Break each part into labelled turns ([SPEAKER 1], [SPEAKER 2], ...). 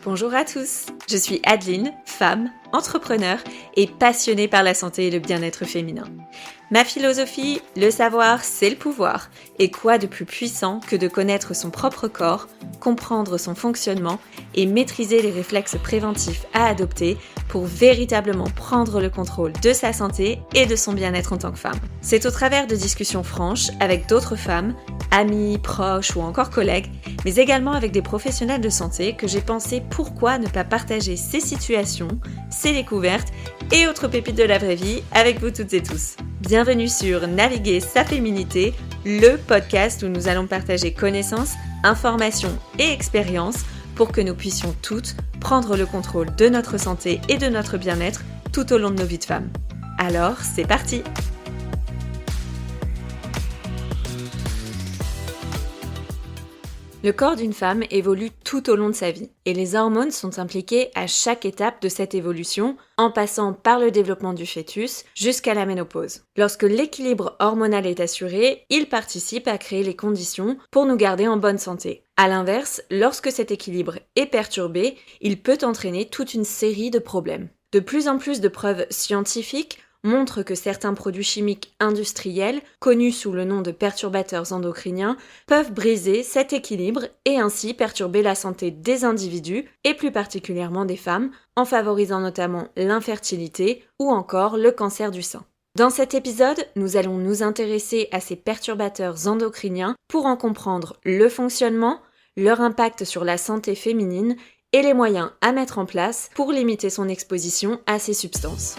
[SPEAKER 1] Bonjour à tous, je suis Adeline, femme, entrepreneur et passionnée par la santé et le bien-être féminin. Ma philosophie, le savoir, c'est le pouvoir. Et quoi de plus puissant que de connaître son propre corps, comprendre son fonctionnement et maîtriser les réflexes préventifs à adopter pour véritablement prendre le contrôle de sa santé et de son bien-être en tant que femme. C'est au travers de discussions franches avec d'autres femmes, amis, proches ou encore collègues, mais également avec des professionnels de santé que j'ai pensé pourquoi ne pas partager ces situations, ces découvertes et autres pépites de la vraie vie avec vous toutes et tous. Bienvenue sur Naviguer sa féminité, le podcast où nous allons partager connaissances, informations et expériences pour que nous puissions toutes prendre le contrôle de notre santé et de notre bien-être tout au long de nos vies de femmes. Alors, c'est parti! Le corps d'une femme évolue tout au long de sa vie et les hormones sont impliquées à chaque étape de cette évolution en passant par le développement du fœtus jusqu'à la ménopause. Lorsque l'équilibre hormonal est assuré, il participe à créer les conditions pour nous garder en bonne santé. À l'inverse, lorsque cet équilibre est perturbé, il peut entraîner toute une série de problèmes. De plus en plus de preuves scientifiques montre que certains produits chimiques industriels, connus sous le nom de perturbateurs endocriniens, peuvent briser cet équilibre et ainsi perturber la santé des individus et plus particulièrement des femmes, en favorisant notamment l'infertilité ou encore le cancer du sein. Dans cet épisode, nous allons nous intéresser à ces perturbateurs endocriniens pour en comprendre le fonctionnement, leur impact sur la santé féminine et les moyens à mettre en place pour limiter son exposition à ces substances.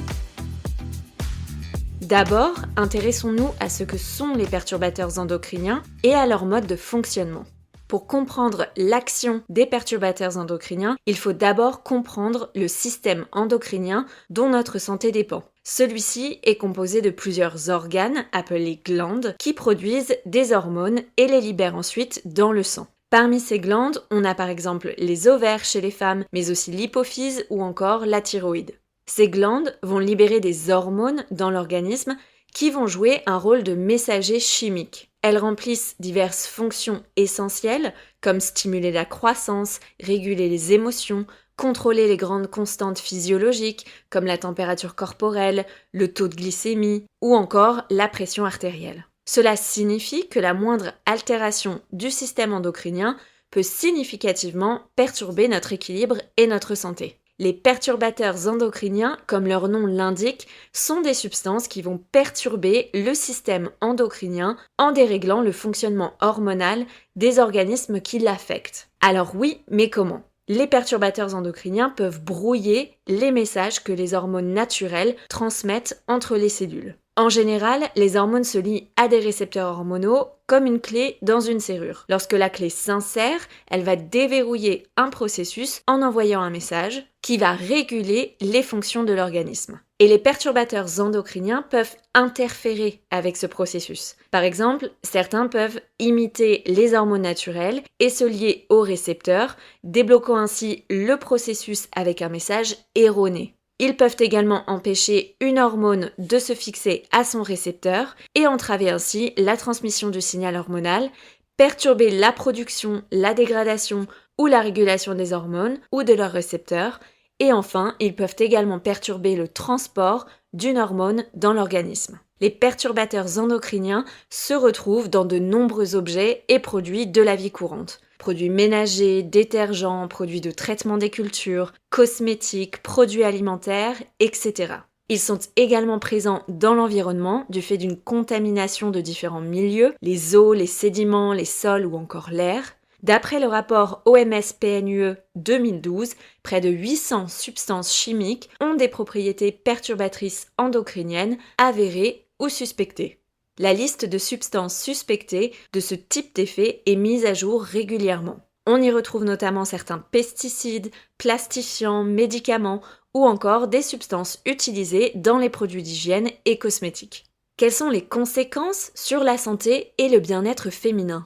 [SPEAKER 1] D'abord, intéressons-nous à ce que sont les perturbateurs endocriniens et à leur mode de fonctionnement. Pour comprendre l'action des perturbateurs endocriniens, il faut d'abord comprendre le système endocrinien dont notre santé dépend. Celui-ci est composé de plusieurs organes, appelés glandes, qui produisent des hormones et les libèrent ensuite dans le sang. Parmi ces glandes, on a par exemple les ovaires chez les femmes, mais aussi l'hypophyse ou encore la thyroïde. Ces glandes vont libérer des hormones dans l'organisme qui vont jouer un rôle de messager chimique. Elles remplissent diverses fonctions essentielles comme stimuler la croissance, réguler les émotions, contrôler les grandes constantes physiologiques comme la température corporelle, le taux de glycémie ou encore la pression artérielle. Cela signifie que la moindre altération du système endocrinien peut significativement perturber notre équilibre et notre santé. Les perturbateurs endocriniens, comme leur nom l'indique, sont des substances qui vont perturber le système endocrinien en déréglant le fonctionnement hormonal des organismes qui l'affectent. Alors oui, mais comment ? Les perturbateurs endocriniens peuvent brouiller les messages que les hormones naturelles transmettent entre les cellules. En général, les hormones se lient à des récepteurs hormonaux comme une clé dans une serrure. Lorsque la clé s'insère, elle va déverrouiller un processus en envoyant un message qui va réguler les fonctions de l'organisme. Et les perturbateurs endocriniens peuvent interférer avec ce processus. Par exemple, certains peuvent imiter les hormones naturelles et se lier aux récepteurs, débloquant ainsi le processus avec un message erroné. Ils peuvent également empêcher une hormone de se fixer à son récepteur et entraver ainsi la transmission du signal hormonal, perturber la production, la dégradation ou la régulation des hormones ou de leurs récepteurs, et enfin, ils peuvent également perturber le transport d'une hormone dans l'organisme. Les perturbateurs endocriniens se retrouvent dans de nombreux objets et produits de la vie courante. Produits ménagers, détergents, produits de traitement des cultures, cosmétiques, produits alimentaires, etc. Ils sont également présents dans l'environnement du fait d'une contamination de différents milieux, les eaux, les sédiments, les sols ou encore l'air. D'après le rapport OMS-PNUE 2012, près de 800 substances chimiques ont des propriétés perturbatrices endocriniennes avérées ou suspectées. La liste de substances suspectées de ce type d'effet est mise à jour régulièrement. On y retrouve notamment certains pesticides, plastifiants, médicaments ou encore des substances utilisées dans les produits d'hygiène et cosmétiques. Quelles sont les conséquences sur la santé et le bien-être féminin ?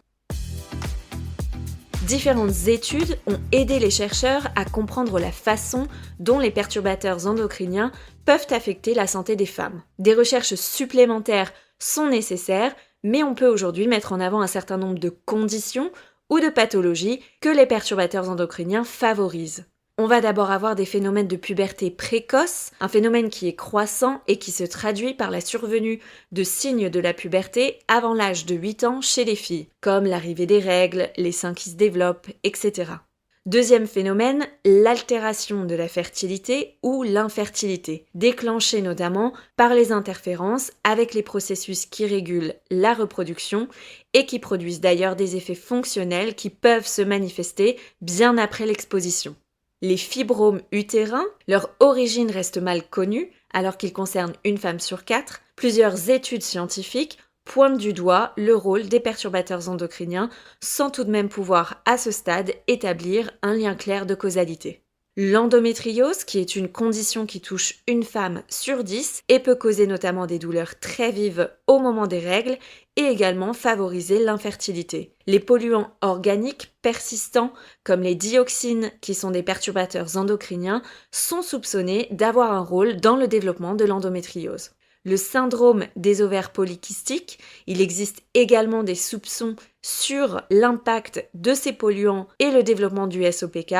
[SPEAKER 1] Différentes études ont aidé les chercheurs à comprendre la façon dont les perturbateurs endocriniens peuvent affecter la santé des femmes. Des recherches supplémentaires sont nécessaires, mais on peut aujourd'hui mettre en avant un certain nombre de conditions ou de pathologies que les perturbateurs endocriniens favorisent. On va d'abord avoir des phénomènes de puberté précoce, un phénomène qui est croissant et qui se traduit par la survenue de signes de la puberté avant l'âge de 8 ans chez les filles, comme l'arrivée des règles, les seins qui se développent, etc. Deuxième phénomène, l'altération de la fertilité ou l'infertilité, déclenchée notamment par les interférences avec les processus qui régulent la reproduction et qui produisent d'ailleurs des effets fonctionnels qui peuvent se manifester bien après l'exposition. Les fibromes utérins, leur origine reste mal connue alors qu'ils concernent une femme sur 4. Plusieurs études scientifiques pointent du doigt le rôle des perturbateurs endocriniens sans tout de même pouvoir à ce stade établir un lien clair de causalité. L'endométriose, qui est une condition qui touche une femme sur 10 et peut causer notamment des douleurs très vives au moment des règles et également favoriser l'infertilité. Les polluants organiques persistants, comme les dioxines, qui sont des perturbateurs endocriniens, sont soupçonnés d'avoir un rôle dans le développement de l'endométriose. Le syndrome des ovaires polykystiques, il existe également des soupçons sur l'impact de ces polluants et le développement du SOPK,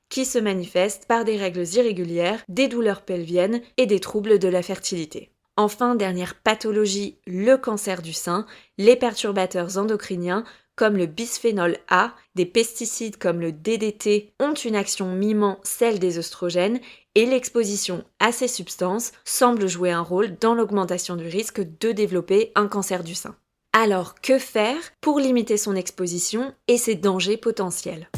[SPEAKER 1] qui se manifestent par des règles irrégulières, des douleurs pelviennes et des troubles de la fertilité. Enfin, dernière pathologie, le cancer du sein, les perturbateurs endocriniens comme le bisphénol A, des pesticides comme le DDT ont une action mimant celle des œstrogènes et l'exposition à ces substances semble jouer un rôle dans l'augmentation du risque de développer un cancer du sein. Alors, que faire pour limiter son exposition et ses dangers potentiels ?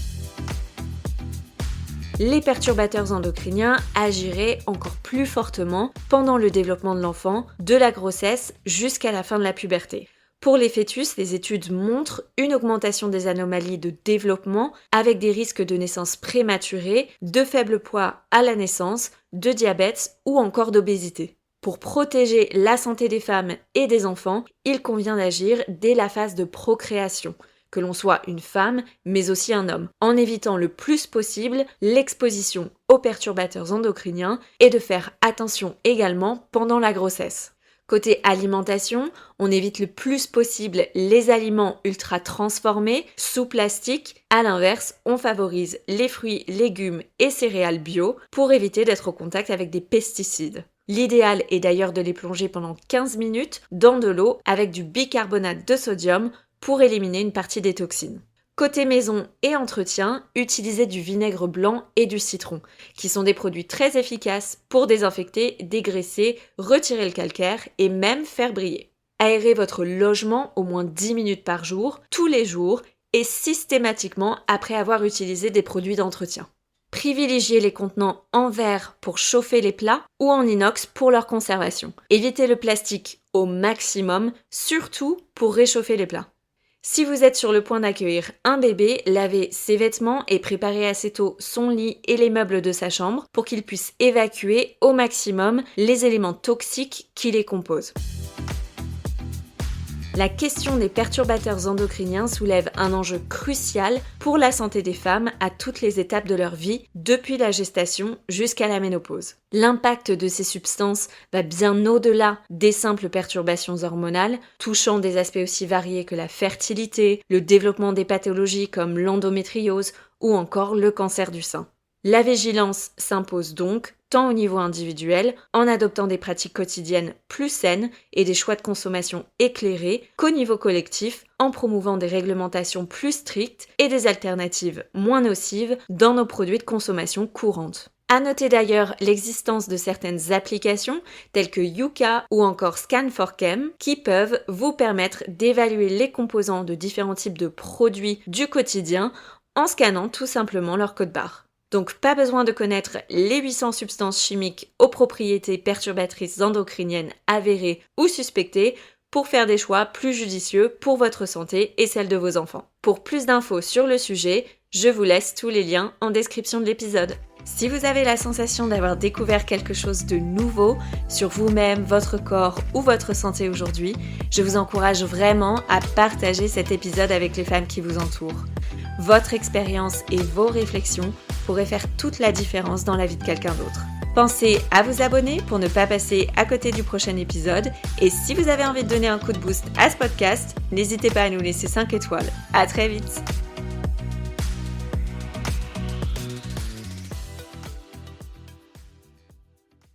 [SPEAKER 1] Les perturbateurs endocriniens agiraient encore plus fortement pendant le développement de l'enfant, de la grossesse jusqu'à la fin de la puberté. Pour les fœtus, les études montrent une augmentation des anomalies de développement avec des risques de naissance prématurée, de faible poids à la naissance, de diabète ou encore d'obésité. Pour protéger la santé des femmes et des enfants, il convient d'agir dès la phase de procréation, que l'on soit une femme, mais aussi un homme, en évitant le plus possible l'exposition aux perturbateurs endocriniens et de faire attention également pendant la grossesse. Côté alimentation, on évite le plus possible les aliments ultra transformés, sous plastique. À l'inverse, on favorise les fruits, légumes et céréales bio pour éviter d'être au contact avec des pesticides. L'idéal est d'ailleurs de les plonger pendant 15 minutes dans de l'eau avec du bicarbonate de sodium pour éliminer une partie des toxines. Côté maison et entretien, utilisez du vinaigre blanc et du citron, qui sont des produits très efficaces pour désinfecter, dégraisser, retirer le calcaire et même faire briller. Aérez votre logement au moins 10 minutes par jour, tous les jours et systématiquement après avoir utilisé des produits d'entretien. Privilégiez les contenants en verre pour chauffer les plats ou en inox pour leur conservation. Évitez le plastique au maximum, surtout pour réchauffer les plats. Si vous êtes sur le point d'accueillir un bébé, lavez ses vêtements et préparez assez tôt son lit et les meubles de sa chambre pour qu'il puisse évacuer au maximum les éléments toxiques qui les composent. La question des perturbateurs endocriniens soulève un enjeu crucial pour la santé des femmes à toutes les étapes de leur vie, depuis la gestation jusqu'à la ménopause. L'impact de ces substances va bien au-delà des simples perturbations hormonales, touchant des aspects aussi variés que la fertilité, le développement des pathologies comme l'endométriose ou encore le cancer du sein. La vigilance s'impose donc, tant au niveau individuel, en adoptant des pratiques quotidiennes plus saines et des choix de consommation éclairés, qu'au niveau collectif, en promouvant des réglementations plus strictes et des alternatives moins nocives dans nos produits de consommation courante. À noter d'ailleurs l'existence de certaines applications telles que Yuka ou encore Scan4Chem qui peuvent vous permettre d'évaluer les composants de différents types de produits du quotidien en scannant tout simplement leur code barre. Donc pas besoin de connaître les 800 substances chimiques aux propriétés perturbatrices endocriniennes avérées ou suspectées pour faire des choix plus judicieux pour votre santé et celle de vos enfants. Pour plus d'infos sur le sujet, je vous laisse tous les liens en description de l'épisode. Si vous avez la sensation d'avoir découvert quelque chose de nouveau sur vous-même, votre corps ou votre santé aujourd'hui, je vous encourage vraiment à partager cet épisode avec les femmes qui vous entourent. Votre expérience et vos réflexions pourraient faire toute la différence dans la vie de quelqu'un d'autre. Pensez à vous abonner pour ne pas passer à côté du prochain épisode. Et si vous avez envie de donner un coup de boost à ce podcast, n'hésitez pas à nous laisser 5 étoiles. À très vite!